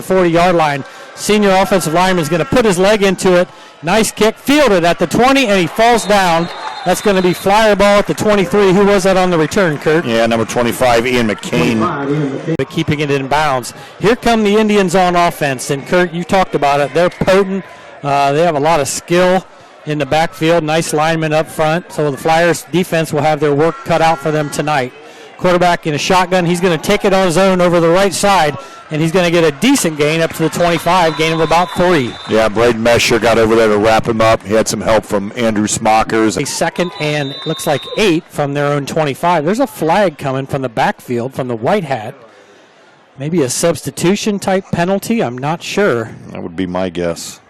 40-yard line. Senior offensive lineman is going to put his leg into it. Nice kick, fielded at the 20, and he falls down. That's going to be flyer ball at the 23. Who was that on the return, Kurt? Yeah, number 25, Ian McCain. But keeping it in bounds. Here come the Indians on offense, and Kurt, you talked about it. They're potent. They have a lot of skill in the backfield. Nice lineman up front. So the Flyers defense will have their work cut out for them tonight. Quarterback in a shotgun. He's going to take it on his own over the right side, and he's going to get a decent gain up to the 25, gain of about 3. Yeah, Braden Mesher got over there to wrap him up. He had some help from Andrew Smockers. A second and it looks like 8 from their own 25. There's a flag coming from the backfield from the white hat. Maybe a substitution type penalty. I'm not sure. That would be my guess.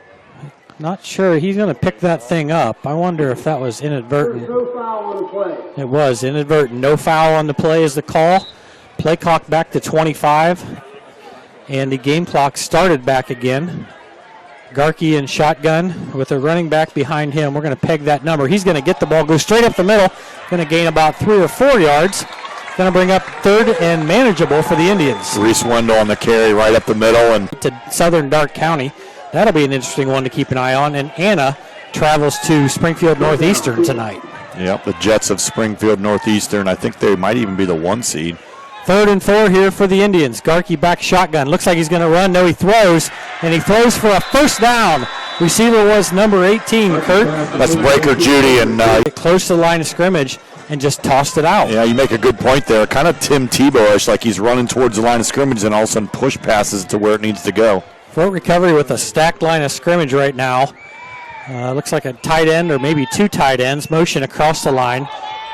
Not sure. He's going to pick that thing up. I wonder if that was inadvertent. No foul on the play. It was inadvertent. No foul on the play is the call. Play clock back to 25. And the game clock started back again. Garkey in shotgun with a running back behind him. We're going to peg that number. He's going to get the ball, go straight up the middle. Going to gain about 3 or 4 yards. Going to bring up 3rd and manageable for the Indians. Reese Wendell on the carry right up the middle. And to Southern Dark County. That'll be an interesting one to keep an eye on. And Anna travels to Springfield Northeastern tonight. Yep, the Jets of Springfield Northeastern. I think they might even be the 1 seed. 3rd and 4 here for the Indians. Garkey back shotgun. Looks like he's going to run. No, he throws. And he throws for a first down. Receiver was number 18, Kurt. That's Breaker Judy. And close to the line of scrimmage and just tossed it out. Yeah, you make a good point there. Kind of Tim Tebow-ish, like he's running towards the line of scrimmage and all of a sudden push passes to where it needs to go. Throat recovery with a stacked line of scrimmage right now. Looks like a tight end or maybe 2 tight ends. Motion across the line.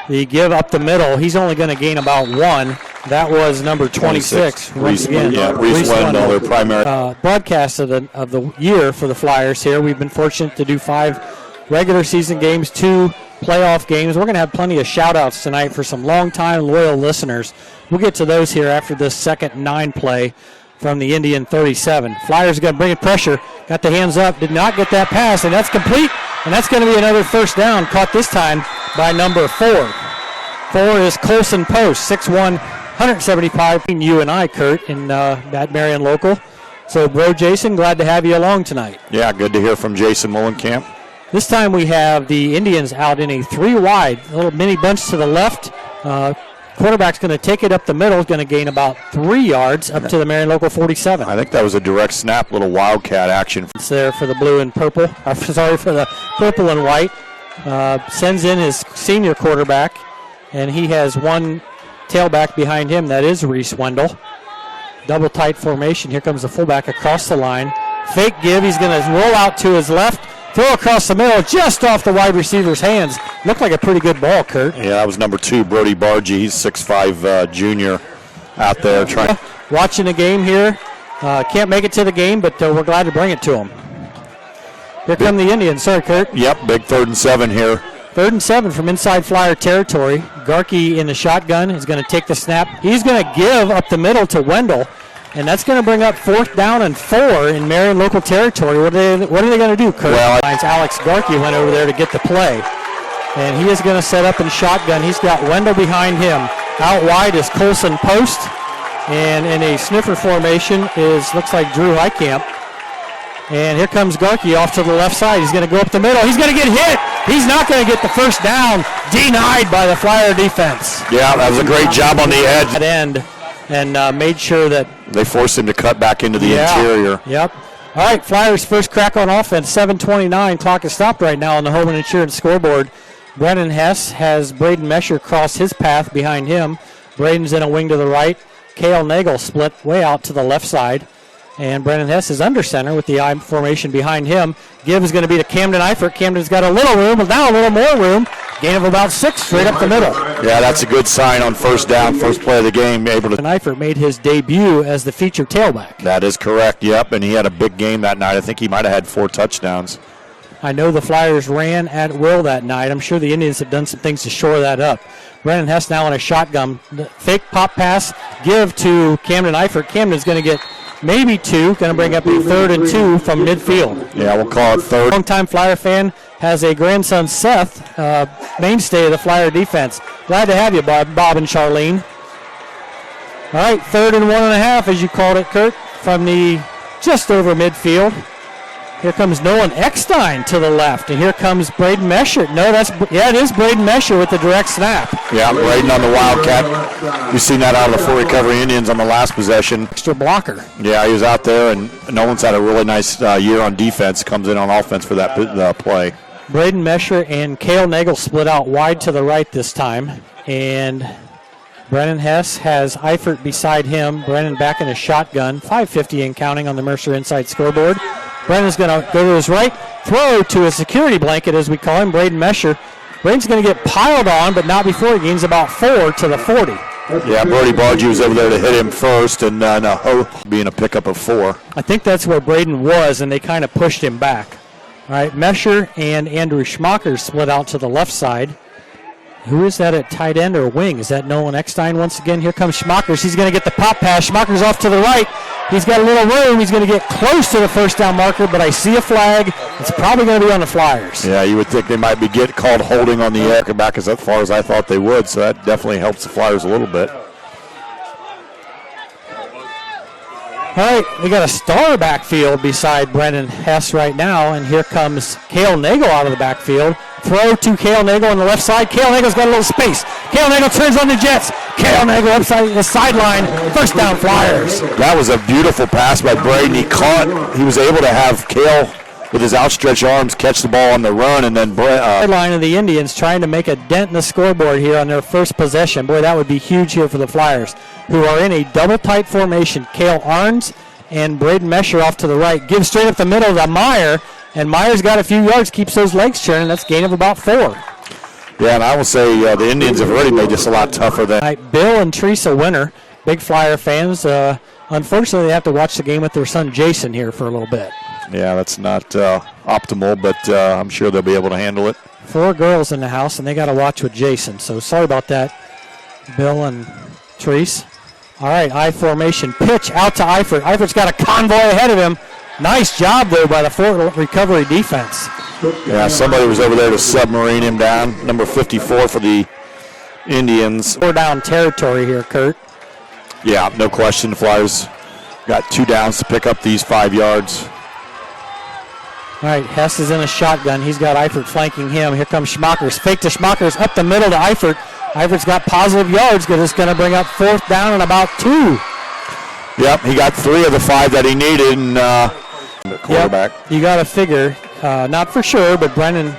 The give up the middle. He's only going to gain about 1. That was number 26. Reese Wendell, their primary. Broadcast of the year for the Flyers here. We've been fortunate to do 5 regular season games, 2 playoff games. We're going to have plenty of shout-outs tonight for some long-time loyal listeners. We'll get to those here after this second 9 play from the Indian 37. Flyers going to bring it pressure. Got the hands up. Did not get that pass, and that's complete. And that's going to be another first down, caught this time by number 4. 4 is Colson Post, 6'1", 175. You and I, Kurt, in that Marion local. So, bro, Jason, glad to have you along tonight. Yeah, good to hear from Jason Mullenkamp. This time we have the Indians out in a 3 wide, a little mini bunch to the left. Quarterback's going to take it up the middle, going to gain about 3 yards up to the Marion local 47. I think that was a direct snap, little wildcat action. It's there for the blue and purple. Sorry, for the purple and white. Sends in his senior quarterback, and he has 1 tailback behind him. That is Reese Wendell. Double tight formation. Here comes the fullback across the line. Fake give. He's going to roll out to his left. Throw across the middle, just off the wide receiver's hands. Looked like a pretty good ball, Kurt. Yeah, that was number 2, Brody Bargy. He's 6'5", junior out there trying. Watching the game here. Can't make it to the game, but we're glad to bring it to him. Here come the Indians. Sorry, Kurt. Yep, big 3rd and 7 here. 3rd and 7 from inside Flyer territory. Garkey in the shotgun is going to take the snap. He's going to give up the middle to Wendell. And that's going to bring up 4th down and 4 in Marion local territory. What are they going to do, Kurt? Well, Alex Garkey went over there to get the play. And he is going to set up in shotgun. He's got Wendell behind him. Out wide is Colson Post. And in a sniffer formation looks like Drew Heitkamp. And here comes Garkey off to the left side. He's going to go up the middle. He's going to get hit. He's not going to get the first down. Denied by the Flyer defense. Yeah, that was a great job on the edge. At end. And made sure that they forced him to cut back into the interior. Yep. All right, Flyers first crack on offense. 7:29. Clock is stopped right now on the Home and Insurance scoreboard. Brennan Hess has Braden Mesher cross his path behind him. Braden's in a wing to the right. Cale Nagel split way out to the left side. And Brennan Hess is under center with the I formation behind him. Give is going to be to Camden Eifert. Camden's got a little room, but now a little more room. Gain of about 6 straight up the middle. Yeah, that's a good sign on first down, first play of the game. Eifert made his debut as the featured tailback. That is correct, yep, and he had a big game that night. I think he might have had 4 touchdowns. I know the Flyers ran at will that night. I'm sure the Indians have done some things to shore that up. Brennan Hess now in a shotgun. Fake pop pass, give to Camden Eifert. Camden's going to get maybe 2, going to bring up a 3rd and 2 from midfield. Yeah, we'll call it 3rd. Longtime Flyer fan, has a grandson, Seth, mainstay of the Flyer defense. Glad to have you, Bob and Charlene. All right, 3rd and 1.5, as you called it, Kurt, from the just over midfield. Here comes Nolan Eckstein to the left, and here comes Braden Mesher. No, it is Braden Mesher with the direct snap. Yeah, Braden on the Wildcat. We've seen that out of the Full Recovery Indians on the last possession. Extra blocker. Yeah, he was out there, and Nolan's had a really nice year on defense. Comes in on offense for that play. Braden Mesher and Cale Nagel split out wide to the right this time, and Brennan Hess has Eifert beside him. Brennan back in a shotgun, 5:50 and counting on the Mercer inside scoreboard. Brennan's going to go to his right, throw to a security blanket, as we call him, Braden Mesher. Braden's going to get piled on, but not before he gains about 4 to the 40. Yeah, Brody Bargy was over there to hit him first, and being a pickup of 4. I think that's where Braden was, and they kind of pushed him back. All right, Mesher and Andrew Schmacher split out to the left side. Who is that at tight end or wing? Is that Nolan Eckstein once again? Here comes Schmacher. He's going to get the pop pass. Schmacher's off to the right. He's got a little room. He's going to get close to the first down marker, but I see a flag. It's probably going to be on the Flyers. Yeah, you would think they might be called holding on the air back as far as I thought they would, so that definitely helps the Flyers a little bit. All right, we got a star backfield beside Brennan Hess right now, and here comes Cale Nagel out of the backfield. Throw to Cale Nagel on the left side. Cale Nagel's got a little space. Cale Nagel turns on the Jets. Cale Nagel upside the sideline. First down, Flyers. That was a beautiful pass by Braden. He was able to have Cale with his outstretched arms catch the ball on the run, and then sideline of the Indians trying to make a dent in the scoreboard here on their first possession. Boy, that would be huge here for the Flyers, who are in a double tight formation. Cale Arns and Braden Mesher off to the right. Give straight up the middle to Meyer, and Meyer's got a few yards, keeps those legs churning. That's a gain of about 4. Yeah, and I will say the Indians have already made this a lot tougher than. All right, Bill and Teresa Winter, big Flyer fans. Unfortunately, they have to watch the game with their son Jason here for a little bit. Yeah, that's not optimal, but I'm sure they'll be able to handle it. 4 girls in the house, and they got to watch with Jason. So sorry about that, Bill and Therese. All right, I formation. Pitch out to Eifert. Eifert's got a convoy ahead of him. Nice job, though, by the Full Recovery defense. Yeah, somebody was over there to submarine him down. Number 54 for the Indians. 4 down territory here, Kurt. Yeah, no question. The Flyers got 2 downs to pick up these 5 yards. All right, Hess is in a shotgun. He's got Eifert flanking him. Here comes Schmacher's. Fake to Schmacher's up the middle to Eifert. Eifert's got positive yards because it's going to bring up 4th down and about 2. Yep, he got 3 of the 5 that he needed, and the quarterback. Yep, you got to figure, not for sure, but Braden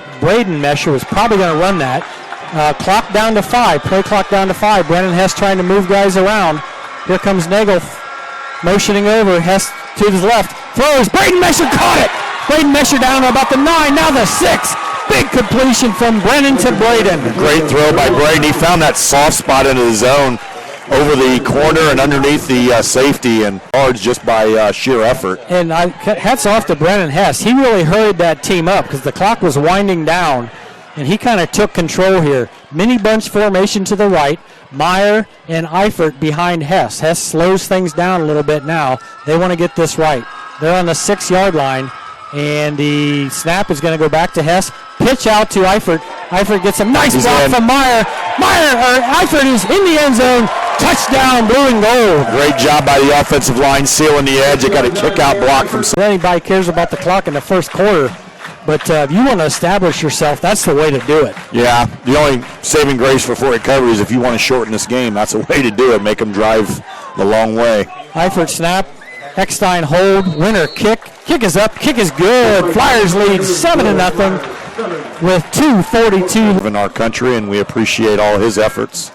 Mesher was probably going to run that. Clock down to 5. Play clock down to 5. Brennan Hess trying to move guys around. Here comes Nagel motioning over. Hess to his left. Throws. Braden Mesher caught it. Braden Mesher down to about the 9. Now the 6. Big completion from Brennan to Braden. Great throw by Braden. He found that soft spot into the zone over the corner and underneath the safety, and yards just by sheer effort. And hats off to Brennan Hess. He really hurried that team up because the clock was winding down, and he kind of took control here. Mini bunch formation to the right. Meyer and Eifert behind Hess. Hess slows things down a little bit now. They want to get this right. They're on the 6-yard line, and the snap is going to go back to Hess. Pitch out to Eifert. Eifert gets a nice block from Meyer. Eifert is in the end zone. Touchdown, blue and gold. Great job by the offensive line, sealing the edge. They got a kick-out block from. Anybody cares about the clock in the first quarter, but if you want to establish yourself, that's the way to do it. Yeah, the only saving grace for Full Recovery is if you want to shorten this game, that's a way to do it. Make them drive the long way. Eifert snap. Eckstein hold. Winner kick. Kick is up. Kick is good. Flyers lead 7-0 with 2:42 in our country, and we appreciate all his efforts.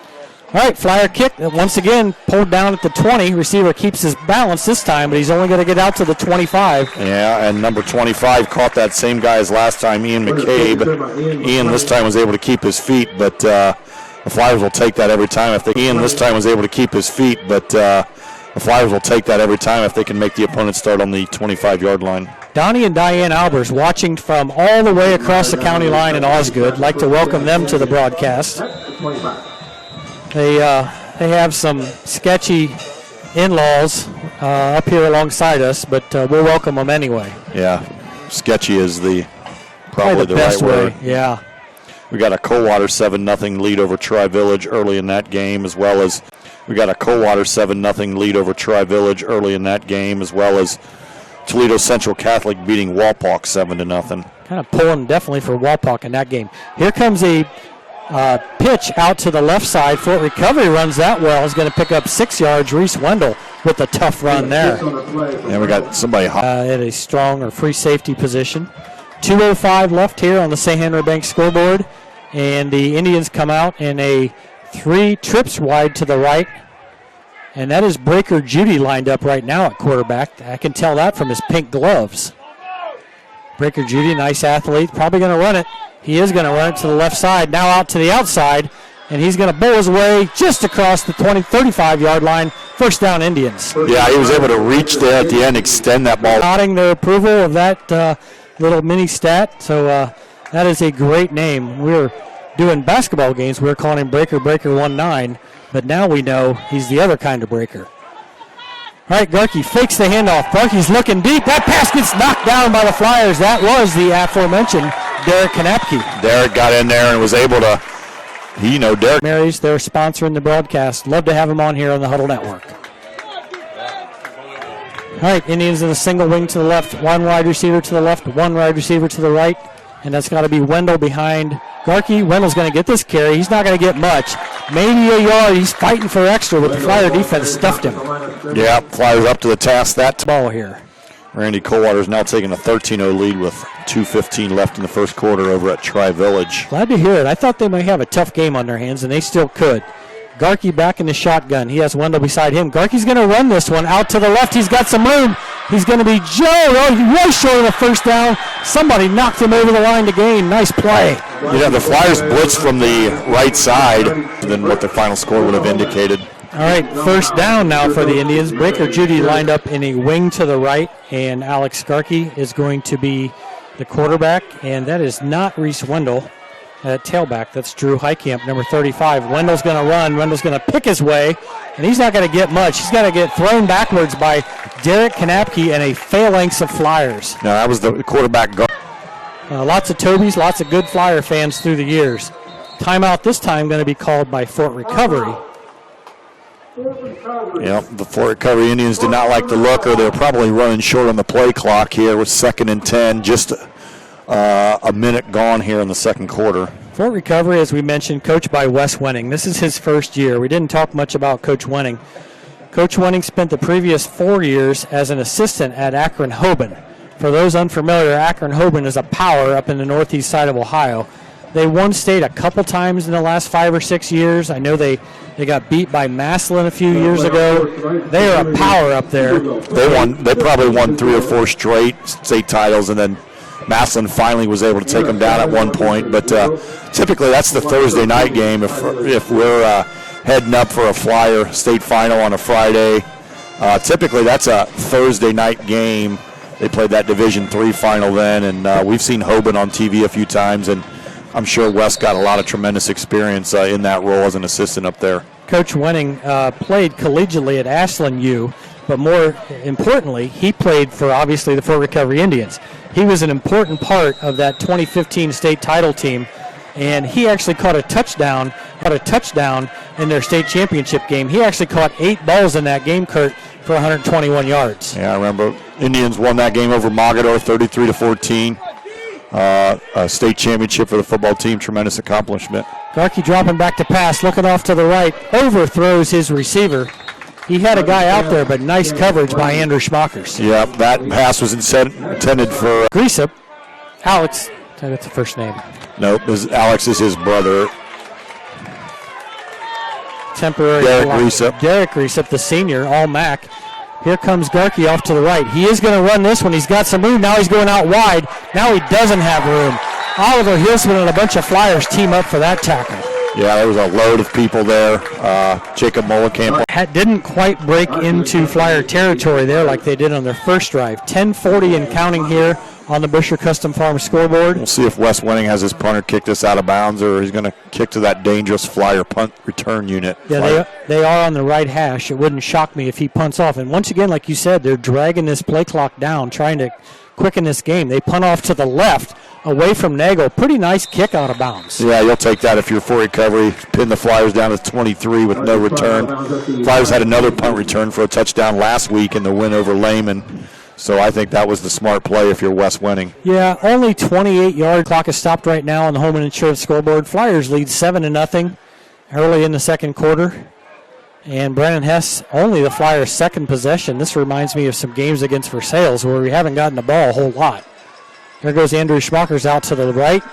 All right, Flyer kick, once again, pulled down at the 20. Receiver keeps his balance this time, but he's only going to get out to the 25. Yeah, and number 25 caught that same guy as last time, Ian McCabe. Ian this time was able to keep his feet, but the Flyers will take that every time. Ian this time was able to keep his feet, but the Flyers will take that every time if they can make the opponent start on the 25-yard line. Donnie and Diane Albers watching from all the way across the county line in Osgood. Like to welcome them to the broadcast. They have some sketchy in-laws up here alongside us, but we'll welcome them anyway. Yeah, sketchy is probably the best right word. Yeah. We got a Coldwater 7-0 lead over Tri-Village early in that game, as well as we got a Coldwater 7-0 lead over Tri-Village early in that game, as well as Toledo Central Catholic beating Walpock 7-0. Kind of pulling definitely for Walpock in that game. Here comes a pitch out to the left side. Fort Recovery runs that well. Is going to pick up 6 yards. Reese Wendell with a tough run there. And we got somebody at a strong or free safety position. 2:05 left here on the St. Henry Bank scoreboard. And the Indians come out in a 3 trips wide to the right. And that is Breaker Judy lined up right now at quarterback. I can tell that from his pink gloves. Breaker Judy, nice athlete, probably going to run it. He is going to run it to the left side, now out to the outside, and he's going to bowl his way just across the 35-yard line. First down, Indians. Yeah, he was able to reach there at the end, extend that ball. Nodding their approval of that little mini stat, so that is a great name. We're doing basketball games. We're calling him Breaker 19, but now we know he's the other kind of breaker. All right, Garkey fakes the handoff. Garkey's looking deep. That pass gets knocked down by the Flyers. That was the aforementioned Derek Kanapke. Derek got in there and was able to, Derek. Mary's, they're sponsoring the broadcast. Love to have him on here on the Huddle Network. All right, Indians in a single wing to the left. 1 wide receiver to the left, 1 wide receiver to the right. And that's got to be Wendell behind Garkey. Wendell's going to get this carry. He's not going to get much. Maybe a yard. He's fighting for extra, but the Flyer defense stuffed him. Yeah, Flyers up to the task that ball here. Randy Coldwater's now taking a 13-0 lead with 2:15 left in the first quarter over at Tri-Village. Glad to hear it. I thought they might have a tough game on their hands, and they still could. Garkey back in the shotgun. He has Wendell beside him. Garkey's going to run this one out to the left. He's got some room. He's going to be way short of the first down. Somebody knocked him over the line to gain. Nice play. The Flyers blitzed from the right side than what the final score would have indicated. All right, first down now for the Indians. Breaker Judy lined up in a wing to the right, and Alex Garkey is going to be the quarterback, and that is not Reese Wendell at tailback. That's Drew Heitkamp, number 35. Wendell's going to run. Wendell's going to pick his way, and he's not going to get much. He's got to get thrown backwards by Derek Kanapke and a phalanx of Flyers. No, that was the quarterback. Lots of Tobies, lots of good Flyer fans through the years. Timeout this time going to be called by Fort Recovery. Yeah, the Fort Recovery Indians did not like the look, or they're probably running short on the play clock here with 2nd and 10, just a minute gone here in the second quarter. Fort Recovery, as we mentioned, coached by Wes Wenning. This is his first year. We didn't talk much about Coach Wenning. Coach Wenning spent the previous 4 years as an assistant at Akron-Hoban. For those unfamiliar, Akron-Hoban is a power up in the northeast side of Ohio. They won state a couple times in the last 5 or 6 years. I know they got beat by Massillon a few years ago. They are a power up there. They probably won 3 or 4 straight state titles, and then Massillon finally was able to take them down at one point. But typically that's the Thursday night game. If we're heading up for a Flyer state final on a Friday, typically that's a Thursday night game. They played that Division III final then, and we've seen Hoban on TV a few times, and I'm sure Wes got a lot of tremendous experience in that role as an assistant up there. Coach Wenning played collegiately at Ashland U, but more importantly, he played for obviously the Fort Recovery Indians. He was an important part of that 2015 state title team, and he actually caught a touchdown in their state championship game. He actually caught 8 balls in that game, Kurt, for 121 yards. Yeah, I remember Indians won that game over Mogador 33-14. A state championship for the football team, tremendous accomplishment. Garkey dropping back to pass, looking off to the right, overthrows his receiver. He had a guy out there, but nice coverage by Andrew Schmackers. Yeah, that pass was intended for Greasup. Alex, that's the first name. Nope, Alex is his brother. Temporary. Derek Greasup. Derek Greasup, the senior, all-MAC. Here comes Garkey off to the right. He is going to run this one. He's got some room. Now he's going out wide. Now he doesn't have room. Oliver Hilsman and a bunch of Flyers team up for that tackle. Yeah, there was a load of people there. Jacob Molenkamp didn't quite break into Flyer territory there like they did on their first drive. 10:40 and counting here on the Busher Custom Farms scoreboard. We'll see if Wes Wenning has his punter kick this out of bounds, or he's going to kick to that dangerous Flyer punt return unit. Yeah, they are on the right hash. It wouldn't shock me if he punts off. And once again, like you said, they're dragging this play clock down, trying to quicken this game. They punt off to the left, away from Nagel. Pretty nice kick out of bounds. Yeah, you'll take that if you're for recovery. Pin the Flyers down to 23 with no return. Flyers had another punt return for a touchdown last week in the win over Lehman. So I think that was the smart play if you're West winning. Yeah, only 28 yards. Clock is stopped right now on the Home and Insurance scoreboard. Flyers lead 7-0 early in the second quarter. And Brennan Hess, only the Flyers' second possession. This reminds me of some games against Versailles where we haven't gotten the ball a whole lot. There goes Andrew Schmackers out to the right.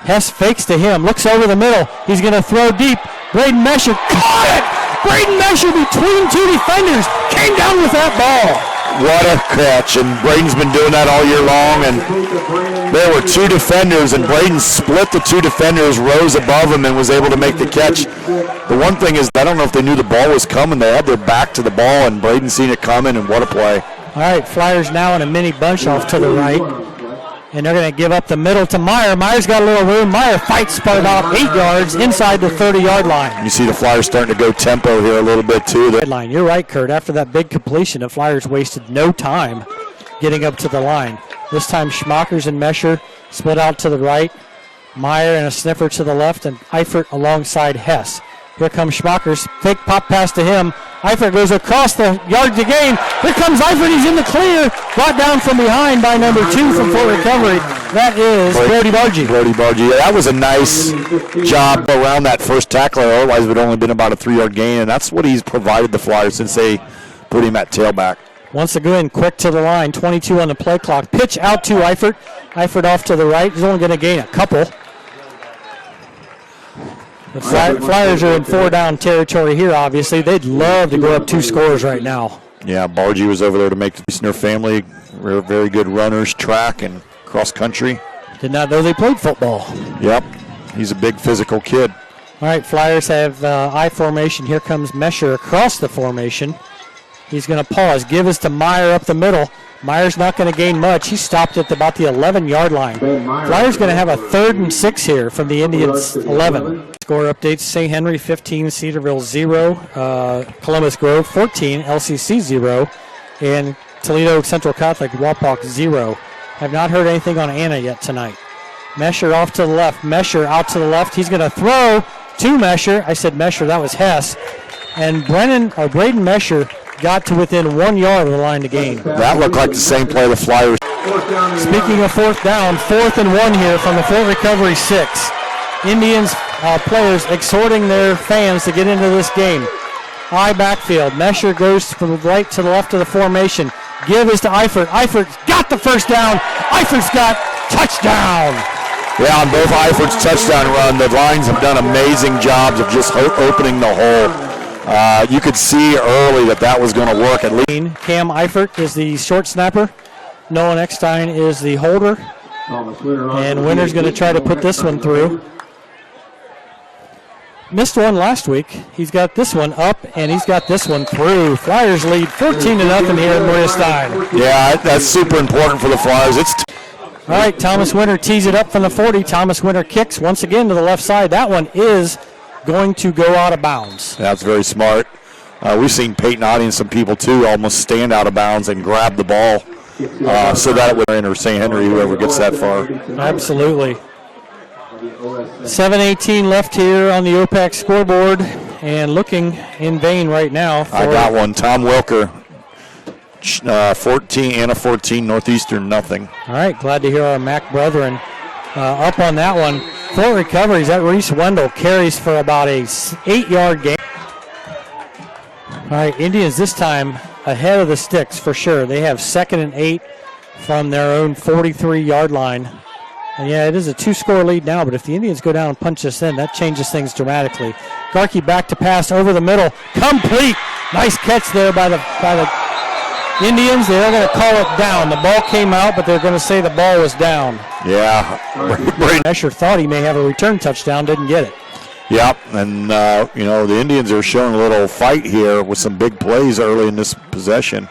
Hess fakes to him, looks over the middle. He's going to throw deep. Braden Mesher caught it! Braden Mesher between two defenders came down with that ball. What a catch, and Braden's been doing that all year long, and there were two defenders, and Braden split the two defenders, rose above him, and was able to make the catch. The one thing is, I don't know if they knew the ball was coming. They had their back to the ball, and Braden seen it coming, and what a play. All right, Flyers now in a mini bunch off to the right. And they're going to give up the middle to Meyer. Meyer's got a little room. Meyer fights about 8 yards inside the 30-yard line. You see the Flyers starting to go tempo here a little bit, too. You're right, Kurt. After that big completion, the Flyers wasted no time getting up to the line. This time, Schmackers and Mesher split out to the right. Meyer and a sniffer to the left, and Eifert alongside Hess. Here comes Schmackers. Fake pop pass to him. Eifert goes across the yard to gain. Here comes Eifert. He's in the clear. Brought down from behind by number 2 from full recovery. That is Brody Bargy. Brody Bargy. Yeah, that was a nice job around that first tackler. Otherwise, it would only been about a 3-yard gain, and that's what he's provided the Flyers since they put him at tailback. Once again, quick to the line. 22 on the play clock. Pitch out to Eifert. Eifert off to the right. He's only going to gain a couple. The Flyers are in 4-down territory here, obviously. They'd love to go up 2 scores right now. Yeah, Bargy was over there to make their family. They're very good runners, track and cross country. Did not know they played football. Yep, he's a big physical kid. All right, Flyers have I formation. Here comes Mesher across the formation. He's going to pause. Give us to Meyer up the middle. Meyer's not going to gain much. He stopped at about the 11-yard line. Flyers going to have a 3rd and 6 here from the Indians' 11. Score updates: St. Henry 15, Cedarville 0, Columbus Grove 14, LCC 0, and Toledo Central Catholic Wapak 0. Have not heard anything on Anna yet tonight. Mesher off to the left. Mesher out to the left. He's going to throw to Mesher. I said Mesher. That was Hess. And Braden Mesher got to within 1 yard of the line to gain. That looked like the same play the Flyers. Speaking of 4th down, 4th and 1 here from the full recovery 6. Indians players exhorting their fans to get into this game. High backfield. Mesher goes from the right to the left of the formation. Give is to Eifert. Eifert's got the first down. Eifert's got touchdown. Yeah, on both Eifert's touchdown run, the lines have done amazing jobs of just opening the hole. You could see early that was going to work at least. Cam Eifert is the short snapper. Nolan Eckstein is the holder. And Winter's going to try to put this one through. Missed one last week. He's got this one up, and he's got this one through. Flyers lead 14-0 here at Maria Stein. Yeah, that's super important for the Flyers. All right, Thomas Winter tees it up from the 40. Thomas Winter kicks once again to the left side. That one is going to go out of bounds. That's very smart. We've seen Peyton Oddie and some people, too, almost stand out of bounds and grab the ball so that it would enter St. Henry, whoever gets that far. Absolutely. 7:18 left here on the OPAC scoreboard, and looking in vain right now. I got one. Tom Welker, 14, Anna 14, Northeastern, nothing. All right, glad to hear our Mac brethren up on that one. Full recoveries. That Reese Wendell carries for about a 8-yard gain. All right, Indians this time ahead of the sticks for sure. They have 2nd and 8 from their own 43-yard line. And yeah, it is a 2-score lead now, but if the Indians go down and punch this in, that changes things dramatically. Garkey back to pass over the middle. Complete. Nice catch there by the Indians. They're going to call it down. The ball came out, but they're going to say the ball was down. Yeah. Escher thought he may have a return touchdown, didn't get it. Yep, and the Indians are showing a little fight here with some big plays early in this possession.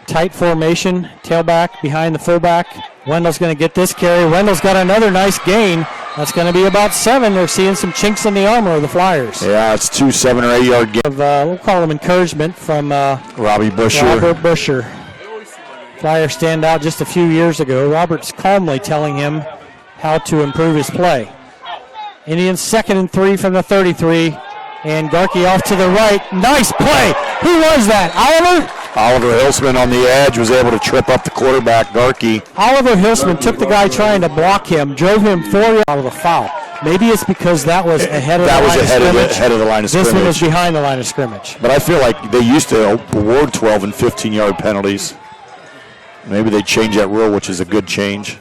Tight formation, tailback behind the fullback. Wendell's going to get this carry. Wendell's got another nice gain. That's going to be about 7. They're seeing some chinks in the armor of the Flyers. Yeah, it's 2 7- or 8-yard gains. We'll call them encouragement from Robbie Busher. Robert Busher. Flyer stand out just a few years ago. Robert's calmly telling him how to improve his play. Indians 2nd and 3 from the 33. And Garkey off to the right. Nice play. Who was that? Oliver? Oliver Hilsman on the edge was able to trip up the quarterback, Garkey. Oliver Hilsman took the guy trying to block him, drove him 4 yards out of the foul. Maybe it's because that was ahead of the line of scrimmage. Ahead of the line of scrimmage. This one was behind the line of scrimmage. But I feel like they used to award 12 and 15-yard penalties. Maybe they change that rule, which is a good change.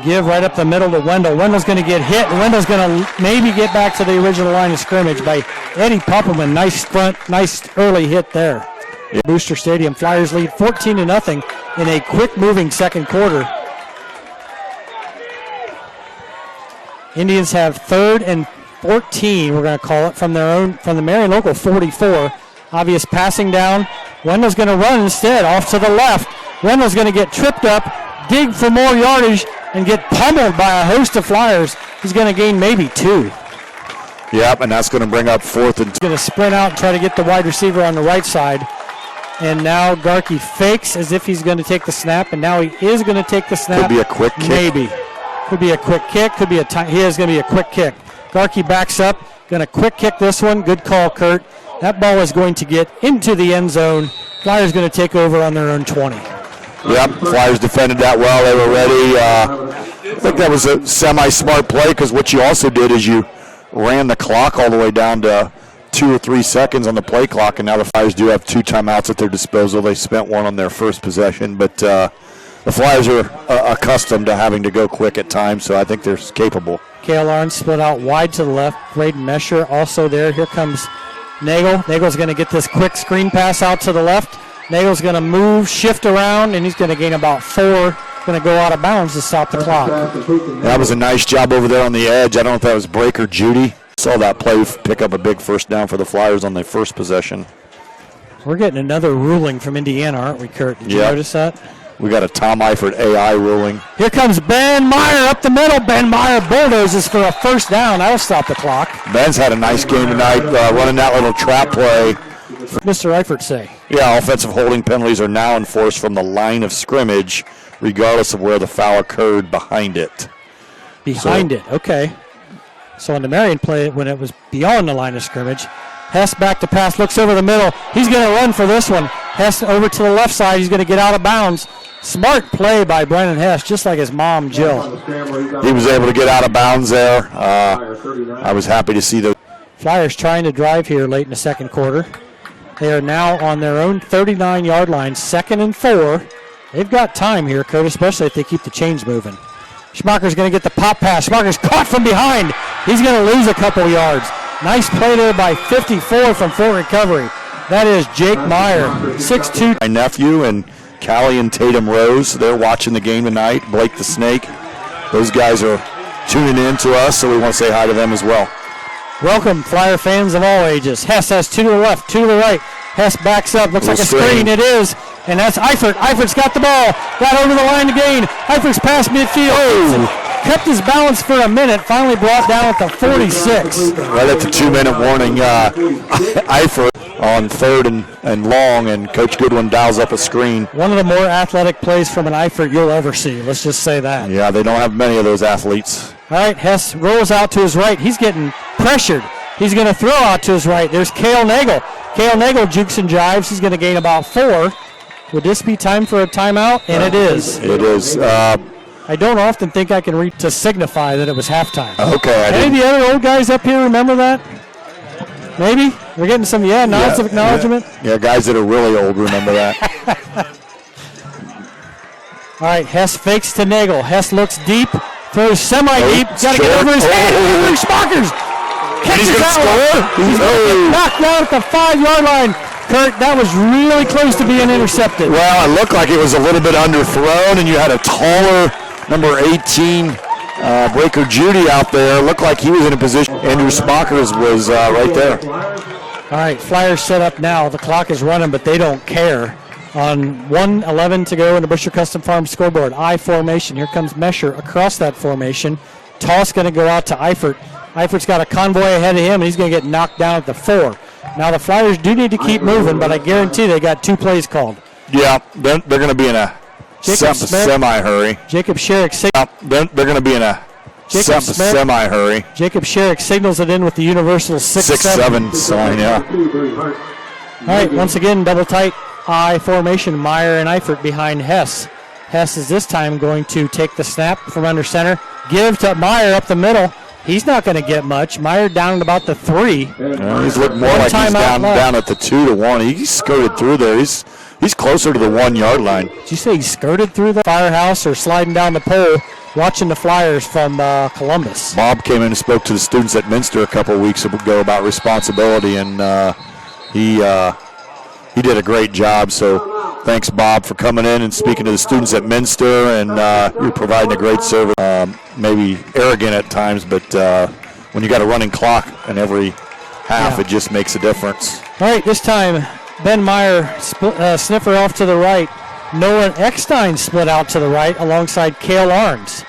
Give right up the middle to Wendell. Wendell's going to get hit, and Wendell's going to maybe get back to the original line of scrimmage by Eddie Puppelman. Nice early hit there. Yeah. Booster Stadium Flyers lead 14-0 in a quick-moving second quarter. Indians have 3rd and 14, we're going to call it, from the Marion local 44. Obvious passing down. Wendell's going to run instead off to the left. Wendell's going to get tripped up, dig for more yardage, and get pummeled by a host of Flyers. He's going to gain maybe 2. Yep, and that's going to bring up 4th and 2. He's going to sprint out and try to get the wide receiver on the right side. And now Garkey fakes as if he's going to take the snap, and now he is going to take the snap. Could be a quick kick. Maybe. Could be a quick kick. Could be he is going to be a quick kick. Garkey backs up. Going to quick kick this one. Good call, Kurt. That ball is going to get into the end zone. Flyers going to take over on their own 20. Yep, Flyers defended that well. They were ready. I think that was a semi-smart play because what you also did is you ran the clock all the way down to 2 or 3 seconds on the play clock, and now the Flyers do have 2 timeouts at their disposal. They spent one on their first possession, but the Flyers are accustomed to having to go quick at times, so I think they're capable. Kale Lawrence split out wide to the left. Braden Mesher also there. Here comes Nagel. Nagel's going to get this quick screen pass out to the left. Nagel's going to move, shift around, and he's going to gain about 4. Going to go out of bounds to stop the clock. That was a nice job over there on the edge. I don't know if that was Brake or Judy. Saw that play pick up a big first down for the Flyers on their first possession. We're getting another ruling from Indiana, aren't we, Kurt? Did you notice that? We got a Tom Eifert AI ruling. Here comes Ben Meyer up the middle. Ben Meyer bulldozes for a first down. That'll stop the clock. Ben's had a nice game tonight, running that little trap play. Mr. Eifert say? Yeah, offensive holding penalties are now enforced from the line of scrimmage, regardless of where the foul occurred behind it. Okay. So on the Marion play, when it was beyond the line of scrimmage, Hess back to pass, looks over the middle. He's going to run for this one. Hess over to the left side. He's going to get out of bounds. Smart play by Brennan Hess, just like his mom, Jill. He was able to get out of bounds there. I was happy to see those. Flyers trying to drive here late in the second quarter. They are now on their own 39-yard line, 2nd and 4. They've got time here, Kurt, especially if they keep the chains moving. Schmacher's going to get the pop pass. Schmacher's caught from behind. He's going to lose a couple yards. Nice play there by 54 from full recovery. That is Jake Meyer, 6'2". My nephew and Callie and Tatum Rose, they're watching the game tonight. Blake the Snake. Those guys are tuning in to us, so we want to say hi to them as well. Welcome, Flyer fans of all ages. Hess has 2 to the left, 2 to the right. Hess backs up. Looks like a screen. It is. And that's Eifert. Eifert's got the ball. Got over the line to gain. Eifert's past midfield. Oh. Kept his balance for a minute. Finally brought down at the 46. Right at the 2-minute warning. Eifert on 3rd and long, and Coach Goodwin dials up a screen. One of the more athletic plays from an Eifert you'll ever see. Let's just say that. Yeah, they don't have many of those athletes. All right, Hess rolls out to his right. He's getting pressured. He's going to throw out to his right. There's Cale Nagel. Cale Nagel jukes and jives. He's going to gain about 4. Would this be time for a timeout? And it is. It is. I don't often think I can read to signify that it was halftime. Okay. Any of the other old guys up here remember that? Maybe? We're getting some, nods of acknowledgement. Yeah, guys that are really old remember that. All right, Hess fakes to Nagel. Hess looks deep, throws semi-deep. Got to get over his head. Schmacher's. He's going to score? He's going to get knocked down at the 5-yard line. Kurt, that was really close to being intercepted. Well, it looked like it was a little bit underthrown, and you had a taller number 18 Breaker Judy out there. Looked like he was in a position. Andrew Schmacher was right there. All right, Flyers set up now. The clock is running, but they don't care. On 1:11 to go in the Busher Custom Farms scoreboard. I formation. Here comes Mesher across that formation. Toss going to go out to Eifert. Eifert's got a convoy ahead of him, and he's going to get knocked down at the 4. Now the Flyers do need to keep moving, but I guarantee they got 2 plays called. Yeah, they're going to be in a semi-hurry. Jacob Sherrick. They're going to be in a semi-hurry. Jacob Sherrick signals it in with the universal 6-7 sign, yeah. All right, once again, double tight. I formation. Meyer and Eifert behind Hess. Hess is this time going to take the snap from under center. Give to Meyer up the middle. He's not going to get much. Meyer down at about the 3. He's looking more like he's down at the 2-1. He skirted through there. He's closer to the 1 yard line. Did you say he skirted through the firehouse or sliding down the pole watching the Flyers from Columbus? Bob came in and spoke to the students at Minster a couple of weeks ago about responsibility, and he did a great job. So thanks, Bob, for coming in and speaking to the students at Minster, and you're providing a great service. Maybe arrogant at times, but when you got a running clock in every half, it just makes a difference. All right, this time Ben Meyer sniffer off to the right. Nolan Eckstein split out to the right alongside Cale Arns.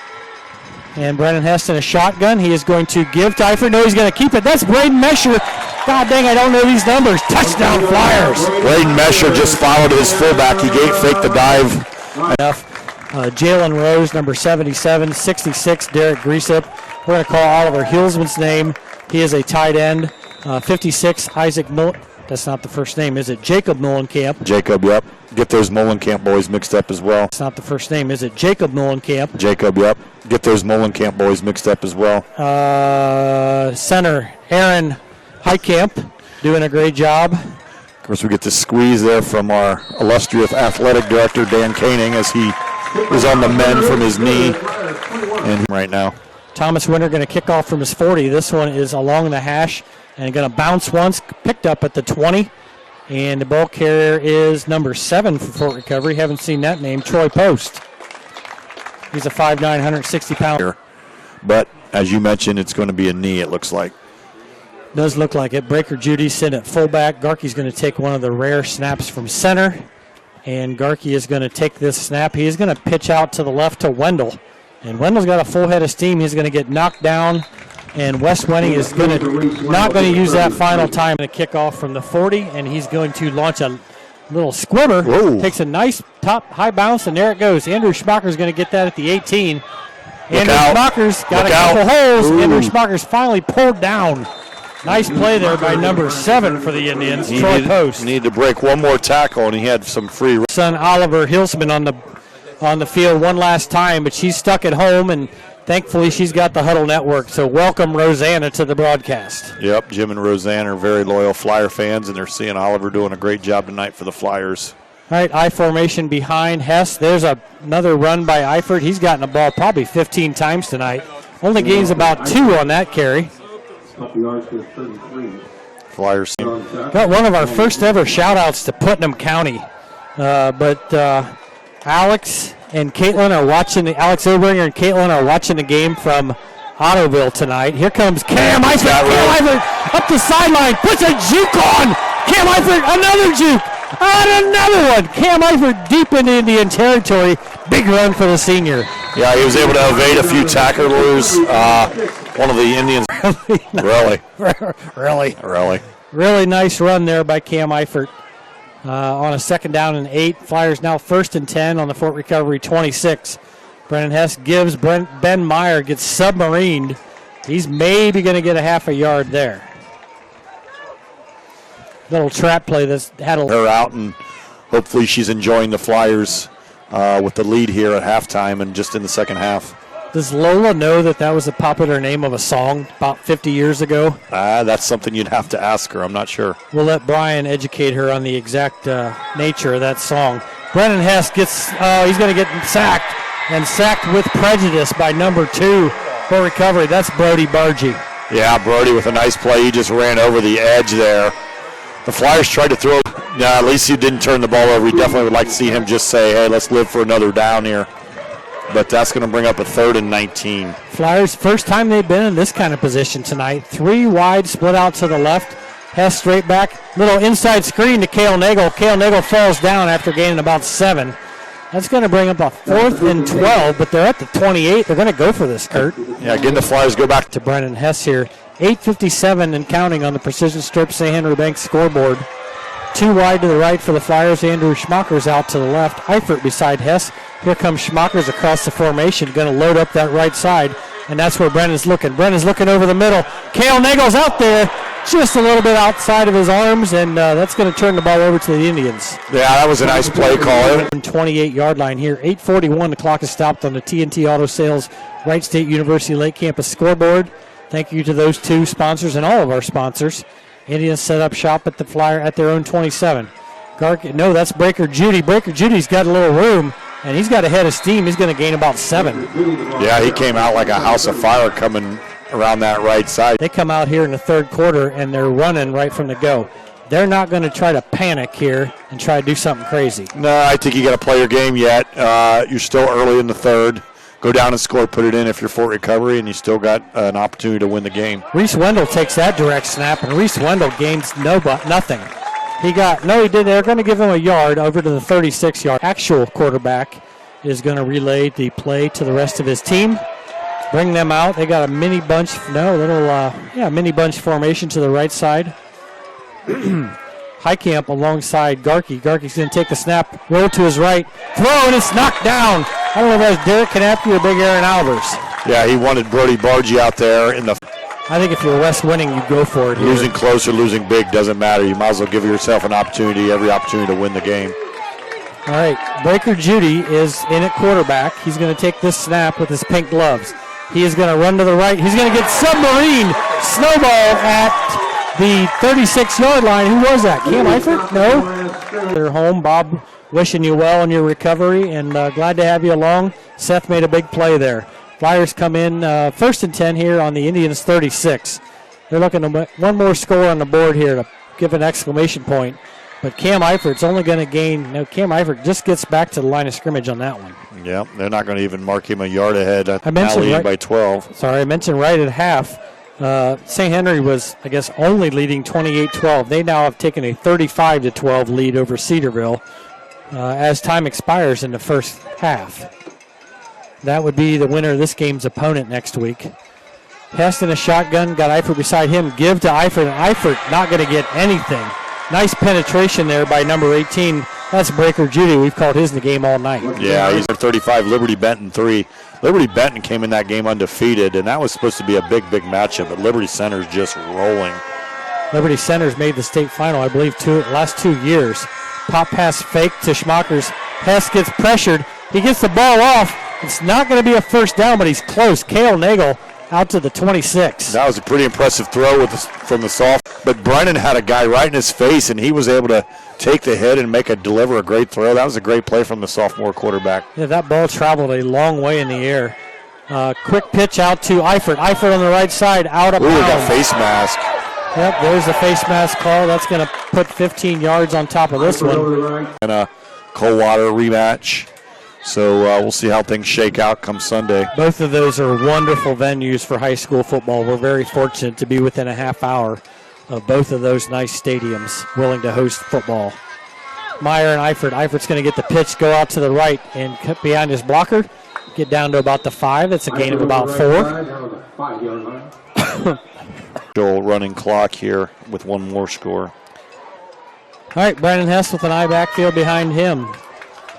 And Brennan Hess in a shotgun. He is going to give to Eifert. No, he's going to keep it. That's Braden Mesher. God dang, I don't know these numbers. Touchdown Flyers. Braden Mesher just followed his fullback. He faked the dive. Jalen Rose, number 77, 66, Derek Griesip. We're going to call Oliver Hilsman's name. He is a tight end. 56, Isaac Milton. That's not the first name, is it? Jacob Mullenkamp. Jacob, yep. Get those Mullenkamp boys mixed up as well. That's not the first name, is it? Jacob Mullenkamp. Jacob, yep. Get those Mullenkamp boys mixed up as well. Center, Aaron Heitkamp, doing a great job. Of course, we get the squeeze there from our illustrious athletic director, Dan Koenig, as he is on the mend from his knee. And right now, Thomas Winter going to kick off from his 40. This one is along the hash and going to bounce once, picked up at the 20. And the ball carrier is number 7 for Fort Recovery. Haven't seen that name, Troy Post. He's a 5'9", 160-pounder. But as you mentioned, it's going to be a knee, it looks like. Does look like it. Breaker Judy sitting at fullback. Garkey's going to take one of the rare snaps from center. And Garkey is going to take this snap. He is going to pitch out to the left to Wendell. And Wendell's got a full head of steam. He's going to get knocked down. And Wes Wenning is not going to use that final time to kick off from the 40. And he's going to launch a little squibber. Whoa. Takes a nice top high bounce, and there it goes. Andrew Schmocker's going to get that at the 18. Andrew Schmocker's got a couple holes. Ooh. Andrew Schmocker's finally pulled down. Nice play there by number 7 for the Indians, Troy Post. Needed to break one more tackle, and he had some free. Son Oliver Hilsman on the field one last time, but she's stuck at home, and thankfully she's got the Huddle Network. So welcome Rosanna to the broadcast. Yep, Jim and Roseanne are very loyal Flyer fans, and they're seeing Oliver doing a great job tonight for the Flyers. All right, I formation behind Hess. There's another run by Eifert. He's gotten the ball probably 15 times tonight. Only gains about 2 on that carry. Flyers team. Got one of our first ever shout-outs to Putnam County. But Alex and Caitlin are watching. Alex Obringer and Caitlin are watching the game from Ottoville tonight. Here comes Cam Eifert. Cam Eifert up the sideline. Puts a juke on. Cam Eifert, another juke. And another one. Cam Eifert deep into Indian territory. Big run for the senior. Yeah, he was able to evade a few tacklers. One of the Indians. Really nice run there by Cam Eifert. On a 2nd down and 8. Flyers now 1st and 10 on the Fort Recovery 26. Brennan Hess gives Ben Meyer, gets submarined. He's maybe going to get a half a yard there. Little trap play that's had her out, and hopefully she's enjoying the Flyers with the lead here at halftime and just in the second half. Does Lola know that was a popular name of a song about 50 years ago? That's something you'd have to ask her. I'm not sure. We'll let Brian educate her on the exact nature of that song. Brennan Hess he's going to get sacked, and sacked with prejudice by number 2 for recovery. That's Brody Bargy. Yeah, Brody with a nice play. He just ran over the edge there. The Flyers tried to throw. Yeah, at least he didn't turn the ball over. We definitely would like to see him just say, hey, let's live for another down here. But that's going to bring up a 3rd and 19. Flyers, first time they've been in this kind of position tonight. 3 wide, split out to the left. Hess straight back. Little inside screen to Cale Nagel. Cale Nagel falls down after gaining about 7. That's going to bring up a 4th and 12, but they're at the 28. They're going to go for this, Kurt. Yeah, again, the Flyers go back to Brennan Hess here. 8:57 and counting on the Precision Strip St. Henry Bank scoreboard. 2 wide to the right for the Flyers. Andrew Schmocker's out to the left. Eifert beside Hess. Here comes Schmocker's across the formation. Going to load up that right side. And that's where Brennan's looking. Brennan's looking over the middle. Cale Nagel's out there. just a little bit outside of his arms, and that's going to turn the ball over to the Indians. Yeah, that was a nice play call. 28-yard line here. 8:41, the clock is stopped on the TNT Auto Sales Wright State University Lake Campus scoreboard. Thank you to those two sponsors and all of our sponsors. Indians set up shop at the Flyer at their own 27. No, that's Breaker Judy. Breaker Judy's got a little room, and he's got a head of steam. He's going to gain about 7. Yeah, he came out like a house of fire coming around that right side. They come out here in the third quarter, and they're running right from the go. They're not going to try to panic here and try to do something crazy. No, I think you got to play your game yet. You're still early in the third. Go down and score, put it in if you're Fort Recovery, and you still got an opportunity to win the game. Reese Wendell takes that direct snap, and Reese Wendell gains nothing. He did. They're going to give him a yard over to the 36-yard. Actual quarterback is going to relay the play to the rest of his team. Bring them out. They got a mini bunch, mini bunch formation to the right side. Highcamp alongside Garkey. Garkey's going to take the snap, roll to his right, throw, and it's knocked down. I don't know if that's Derek Knappke or Big Aaron Albers. Yeah, he wanted Brody Bargy out there in the. I think if you're West winning, you go for it. Losing close or losing big doesn't matter. You might as well give yourself every opportunity to win the game. All right, Breaker Judy is in at quarterback. He's going to take this snap with his pink gloves. He is going to run to the right. He's going to get submarine snowball at the 36-yard line. Who was that? Cam Eifert? No. They're home. Bob, wishing you well in your recovery, and glad to have you along. Seth made a big play there. Flyers come in first and 10 here on the Indians' 36. They're looking to one more score on the board here to give an exclamation point. But Cam Eifert's only going to gain. No, Cam Eifert just gets back to the line of scrimmage on that one. Yeah, they're not going to even mark him a yard ahead. I mentioned right, by 12. Sorry, I mentioned right at half. St. Henry was, I guess, only leading 28-12. They now have taken a 35-12 lead over Cedarville as time expires in the first half. That would be the winner of this game's opponent next week. Hest in a shotgun, got Eifert beside him. Give to Eifert, and Eifert not going to get anything. Nice penetration there by number 18. That's Breaker Judy. We've called his in the game all night. Yeah, he's at 35, Liberty Benton 3. Liberty Benton came in that game undefeated, and that was supposed to be a big matchup, but Liberty Center's just rolling. Liberty Center's made the state final, I believe, last 2 years. Pop pass fake to Schmackers. Hess gets pressured. He gets the ball off. It's not going to be a first down, but he's close. Cale Nagel out to the 26. That was a pretty impressive throw from the soft. But Brennan had a guy right in his face, and he was able to take the hit and deliver a great throw. That was a great play from the sophomore quarterback. Yeah, that ball traveled a long way in the air. Quick pitch out to Eifert. Eifert on the right side, out of bounds. Ooh, got face mask. Yep, there's the face mask call. That's going to put 15 yards on top of this one. And a Coldwater rematch. So we'll see how things shake out come Sunday. Both of those are wonderful venues for high school football. We're very fortunate to be within a half hour of both of those nice stadiums willing to host football. Meyer and Eifert. Eifert's going to get the pitch, go out to the right, and cut behind his blocker. Get down to about the 5. It's a gain of about 4. Still running clock here with one more score. All right, Brandon Hess with an eye backfield behind him.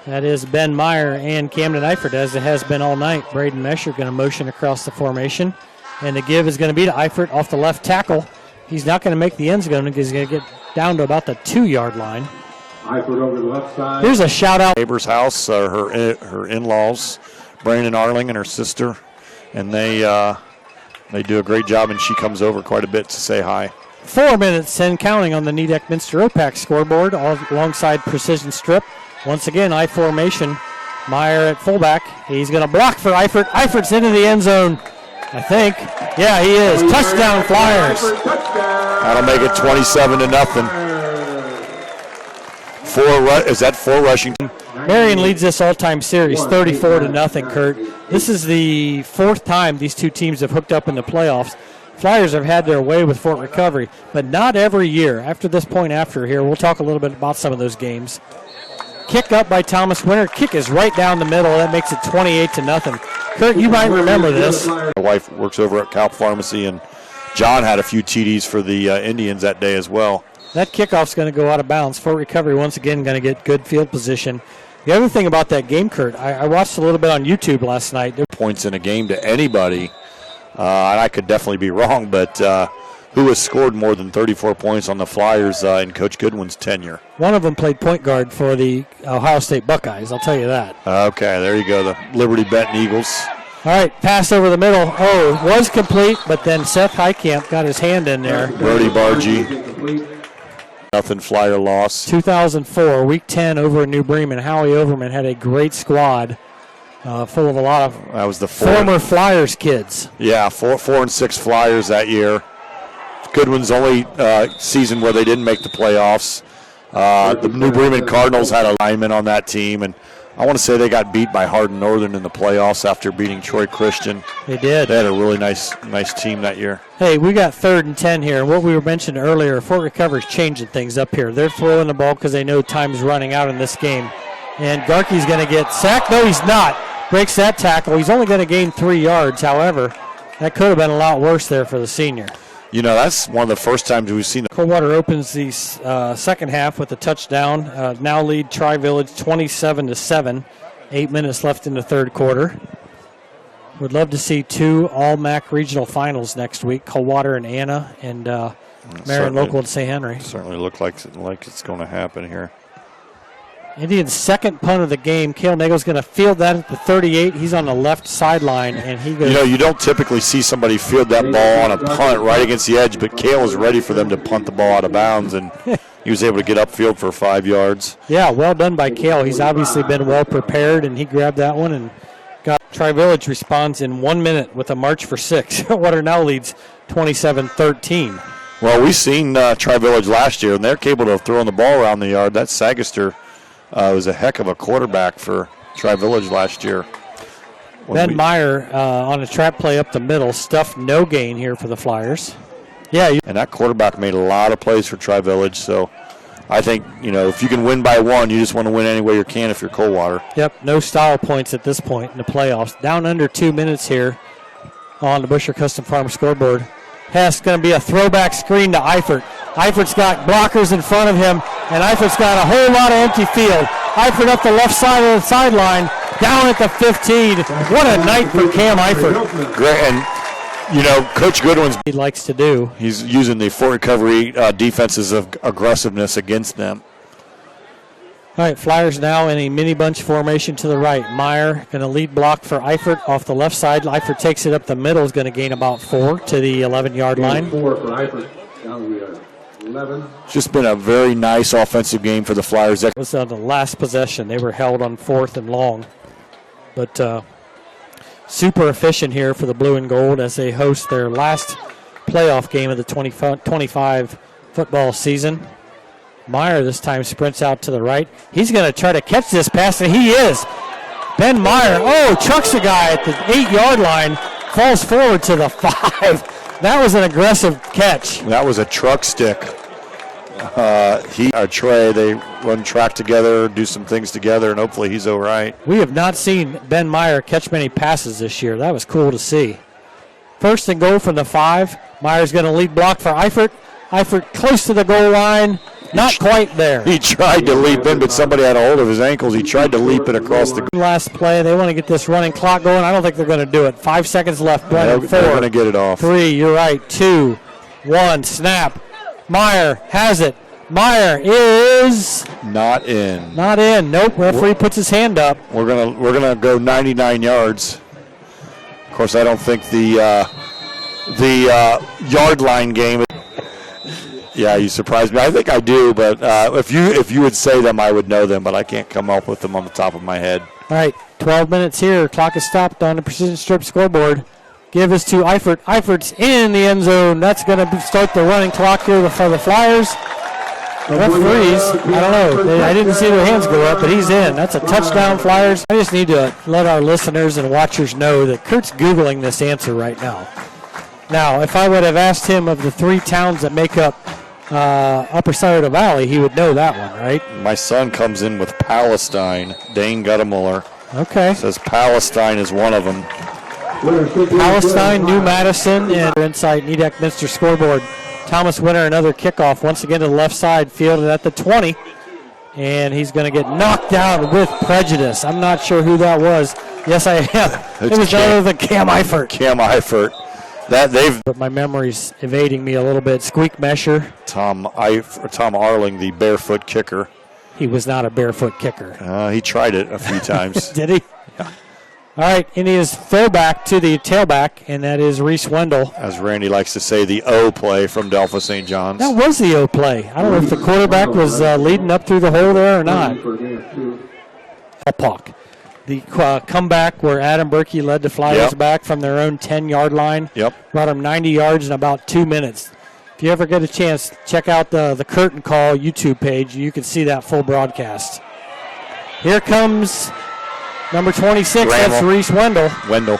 That is Ben Meyer and Camden Eifert, as it has been all night. Braden Mesher going to motion across the formation. And the give is going to be to Eifert off the left tackle. He's not going to make the end zone because he's going to get down to about the 2-yard line. Eifert over the left side. Here's a shout-out. Neighbor's house, her in-laws, Brandon Arling and her sister. And they do a great job, and she comes over quite a bit to say hi. 4 minutes and counting on the Nedick Minster OPAC scoreboard alongside Precision Strip. Once again, I formation. Meyer at fullback. He's going to block for Eifert. Eifert's into the end zone, I think. Yeah, he is. Touchdown, Flyers. That'll make it 27-0. Is that 4 rushing? Marion leads this all-time series 34-0, Kurt. This is the 4th time these two teams have hooked up in the playoffs. Flyers have had their way with Fort Recovery, but not every year. After this point after here, we'll talk a little bit about some of those games. Kick up by Thomas Winter. Kick is right down the middle. That makes it 28-0. Kurt, you might remember this. My wife works over at Calp Pharmacy, and John had a few TDs for the Indians that day as well. That kickoff's going to go out of bounds. Fort Recovery once again going to get good field position. The other thing about that game, Kurt, I watched a little bit on YouTube last night. Points in a game to anybody, and I could definitely be wrong, but who has scored more than 34 points on the Flyers in Coach Goodwin's tenure. One of them played point guard for the Ohio State Buckeyes, I'll tell you that. Okay, there you go, the Liberty Benton Eagles. All right, pass over the middle. Oh, it was complete, but then Seth Heitkamp got his hand in there. Brody Bargy. Nothing Flyer loss. 2004, Week 10 over in New Bremen. Howie Overman had a great squad full of a lot of that was the former Flyers kids. Yeah, 4 and 6 Flyers that year. Goodwin's only season where they didn't make the playoffs. The New Bremen Cardinals had a lineman on that team, and I want to say they got beat by Hardin Northern in the playoffs after beating Troy Christian. They did. They had a really nice team that year. Hey, we got 3rd and 10 here. What we were mentioning earlier, Fort Recovery's changing things up here. They're throwing the ball because they know time's running out in this game. And Garkey's going to get sacked. No, he's not. Breaks that tackle. He's only going to gain 3 yards. However, that could have been a lot worse there for the senior. You know, that's one of the first times we've seen. Coldwater opens the second half with a touchdown. Now lead Tri-Village 27-7. 8 minutes left in the third quarter. Would love to see 2 All-MAC regional finals next week. Coldwater and Anna and Marion Local and St. Henry. Certainly look like it's going to happen here. Indians' second punt of the game. Cale Nagel's going to field that at the 38. He's on the left sideline, and he goes. You know, you don't typically see somebody field that ball on a punt right against the edge, but Cale was ready for them to punt the ball out of bounds, and he was able to get upfield for 5 yards. Yeah, well done by Cale. He's obviously been well prepared, and he grabbed that one and got. Tri-Village responds in 1 minute with a march for 6. Water now leads 27-13. Well, we've seen Tri-Village last year, and they're capable of throwing the ball around the yard. That Sagister was a heck of a quarterback for Tri-Village last year. Ben Meyer on a trap play up the middle, stuffed no gain here for the Flyers. Yeah, and that quarterback made a lot of plays for Tri-Village, so I think, you know, if you can win by 1, you just want to win any way you can if you're Coldwater. Yep, no style points at this point in the playoffs. Down under 2 minutes here on the Busher Custom Farm scoreboard. Pass going to be a throwback screen to Eifert. Eifert's got blockers in front of him, and Eifert's got a whole lot of empty field. Eifert up the left side of the sideline, down at the 15. What a night for Cam Eifert. Great, and, you know, Coach Goodwin's he likes to do. He's using the Fort Recovery defenses of aggressiveness against them. All right, Flyers now in a mini bunch formation to the right. Meyer going to lead block for Eifert off the left side. Eifert takes it up the middle, is going to gain about 4 to the 11-yard line. 4 for Eifert. Down to 11. It's just been a very nice offensive game for the Flyers. It was on the last possession. They were held on 4th and long. But super efficient here for the Blue and Gold as they host their last playoff game of the 25 football season. Meyer this time sprints out to the right. He's going to try to catch this pass, and he is. Ben Meyer, chucks a guy at the 8-yard line, falls forward to the 5. That was an aggressive catch. That was a truck stick. Trey, they run track together, do some things together, and hopefully he's all right. We have not seen Ben Meyer catch many passes this year. That was cool to see. 1st and goal from the 5. Meyer's going to lead block for Eifert. Eifert close to the goal line. Not quite there. He tried to leap in, but somebody had a hold of his ankles. He tried to leap it across the. Last play, they want to get this running clock going. I don't think they're going to do it. 5 seconds left. They're going to get it off. 3, you're right. 2, 1, snap. Meyer has it. Meyer is not in. Not in. Nope. Referee puts his hand up. We're gonna go 99 yards. Of course, I don't think the yard line game. Yeah, you surprised me. I think I do, but if you would say them, I would know them, but I can't come up with them on the top of my head. All right, 12 minutes here. Clock is stopped on the Precision Strip scoreboard. Give this to Eifert. Eifert's in the end zone. That's going to start the running clock here for the Flyers. Referees, I don't know. I didn't see their hands go up, but he's in. That's a touchdown, Flyers. I just need to let our listeners and watchers know that Kurt's Googling this answer right now. Now, if I would have asked him of the 3 towns that make up Upper Scioto Valley, he would know that one, right? My son comes in with Palestine. Dane Guttamuller. Okay. Says Palestine is one of them. Palestine, New Madison, and inside Nedick Minster scoreboard. Thomas Winter, another kickoff once again to the left side, fielded at the 20. And he's going to get knocked down with prejudice. I'm not sure who that was. Yes, I am. It was none other than Cam Eifert. Cam Eifert. But my memory's evading me a little bit. Squeak Mesher. Tom Arling, the barefoot kicker. He was not a barefoot kicker. He tried it a few times. Did he? Yeah. All right, Indiana's throwback to the tailback, and that is Reese Wendell. As Randy likes to say, the O play from Delphi St. John's. That was the O play. I don't know if the quarterback was leading up through the hole there or not. Alpock. The comeback where Adam Berkey led the Flyers back from their own 10-yard line. Yep. Brought them 90 yards in about 2 minutes. If you ever get a chance, check out the Curtain Call YouTube page. You can see that full broadcast. Here comes number 26. That's Reese Wendell. Wendell.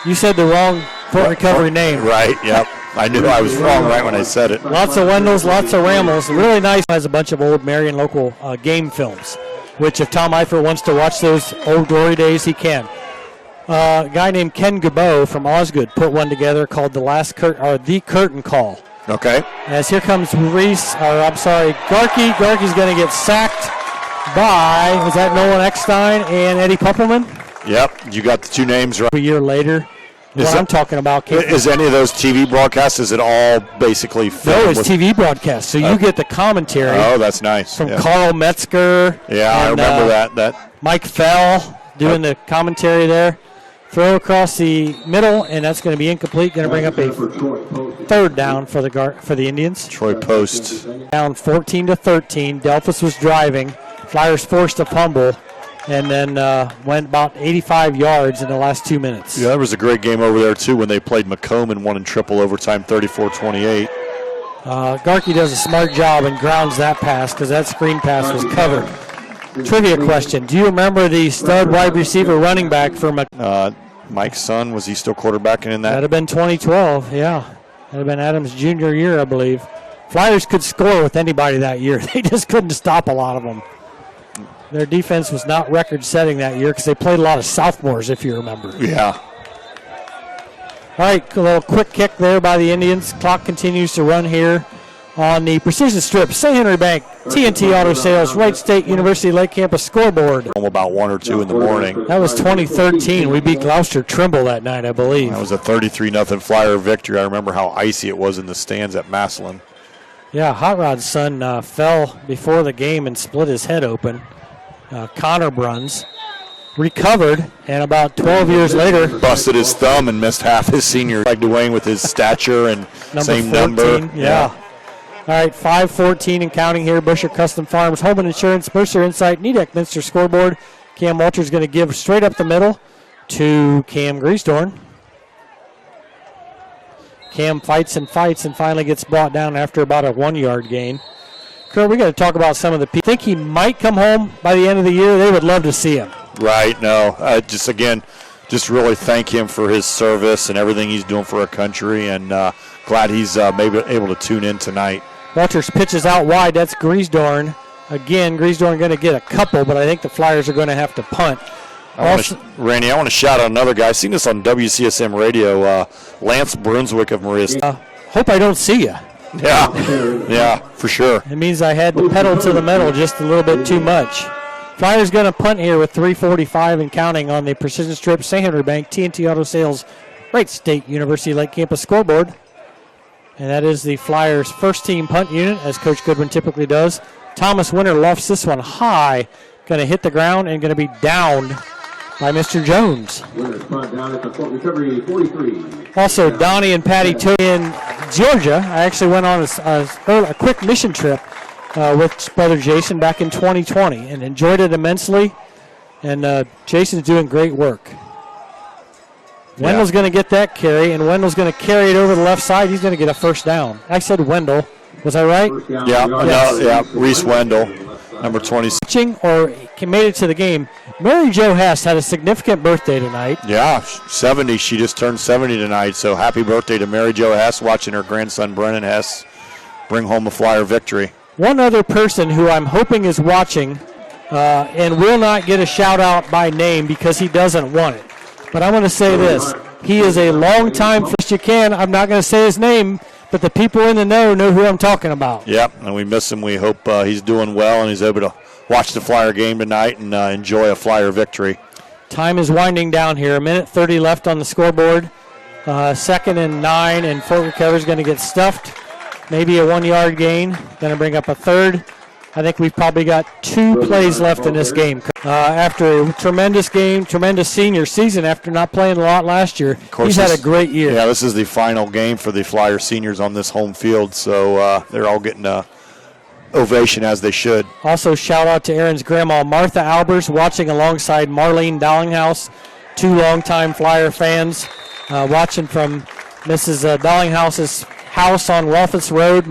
You said the wrong foot recovery name. Right, yep. I knew I was wrong right when I said it. Lots of Wendells, lots of Rambles. Really nice. Has a bunch of old Marion local game films, which if Tom Eifert wants to watch those old glory days, he can. A guy named Ken Gabot from Osgood put one together called The Curtain Call. Okay. As here comes Garkey. Garkey's going to get sacked by, was that Nolan Eckstein and Eddie Puppelman? Yep, you got the two names right. A year later. I'm talking about. Is any of those TV broadcasts, is it all basically filmed? No, it's TV broadcast, so you get the commentary. Oh, that's nice. From Carl Metzger. Yeah, I remember that. Mike Fell doing the commentary there. Throw across the middle, and that's going to be incomplete. Going to bring up a third down for the Indians. Troy Post. Down 14-13. Delphus was driving. Flyers forced a fumble, and then went about 85 yards in the last 2 minutes. Yeah, there was a great game over there, too, when they played Macomb and won in triple overtime, 34-28. Garkey does a smart job and grounds that pass because that screen pass was covered. Trivia question. Do you remember the stud wide receiver running back for Mike's son? Was he still quarterbacking in that? That would have been 2012, yeah. That would have been Adams' junior year, I believe. Flyers could score with anybody that year. They just couldn't stop a lot of them. Their defense was not record-setting that year because they played a lot of sophomores, if you remember. Yeah. All right, a little quick kick there by the Indians. Clock continues to run here on the Precision Strip, St. Henry Bank, TNT Auto Sales, Wright State University Lake Campus scoreboard. About 1 or 2 in the morning. That was 2013. We beat Gloucester Trimble that night, I believe. That was a 33-0 Flyer victory. I remember how icy it was in the stands at Massillon. Yeah, Hot Rod's son fell before the game and split his head open. Connor Bruns recovered, and about 12 years later busted his thumb and missed half his senior. Like Dwayne with his stature and same 14, number. Yeah. All right, 5:14 and counting here. Busher Custom Farms, Home and Insurance, Mercer Insight, Nidek Minster scoreboard. Cam Walters going to give straight up the middle to Cam Griesdorn. Cam fights and finally gets brought down after about a 1-yard gain. Kurt, we got to talk about some of the people. Think he might come home by the end of the year? They would love to see him. Right, no. Just really thank him for his service and everything he's doing for our country, and glad he's maybe able to tune in tonight. Walters pitches out wide. That's Griesdorn. Again, Griesdorn going to get a couple, but I think the Flyers are going to have to punt. Randy, I want to shout out another guy. I've seen this on WCSM radio, Lance Brunswick of Maria. Hope I don't see you. Yeah, for sure. It means I had the pedal to the metal just a little bit too much. Flyers going to punt here with 3:45 and counting on the Precision Strip, St. Henry Bank, TNT Auto Sales, Wright State University Lake Campus scoreboard. And that is the Flyers' first-team punt unit, as Coach Goodwin typically does. Thomas Winter lofts this one high, going to hit the ground and going to be downed by Mr. Jones. Also, Donnie and Patty Toad in Georgia. I actually went on a quick mission trip with Brother Jason back in 2020 and enjoyed it immensely. And Jason's doing great work. Wendell's going to get that carry, and Wendell's going to carry it over the left side. He's going to get a first down. I said Wendell. Was I right? Yeah. Reese Wendell, number 20. Or made it to the game. Mary Jo Hess had a significant birthday tonight. Yeah, 70. She just turned 70 tonight, so happy birthday to Mary Jo Hess, watching her grandson Brennan Hess bring home a Flyer victory. One other person who I'm hoping is watching and will not get a shout-out by name because he doesn't want it. But I want to say this. He is a long-time fish you can. I'm not going to say his name, but the people in the know who I'm talking about. Yep, and we miss him. We hope he's doing well and he's able to watch the Flyer game tonight and enjoy a Flyer victory. Time is winding down here. 1:30 left on the scoreboard. 2nd and 9, and Fort Recover's going to get stuffed. Maybe a 1-yard gain. Going to bring up a 3rd. I think we've probably got 2 plays left in this game. After a tremendous game, tremendous senior season, after not playing a lot last year, he's had a great year. Yeah, this is the final game for the Flyer seniors on this home field, so they're all getting a ovation as they should. Also, shout out to Aaron's grandma, Martha Albers, watching alongside Marlene Dollinghouse, 2 longtime Flyer fans, watching from Mrs. Dollinghouse's house on Rolfes Road.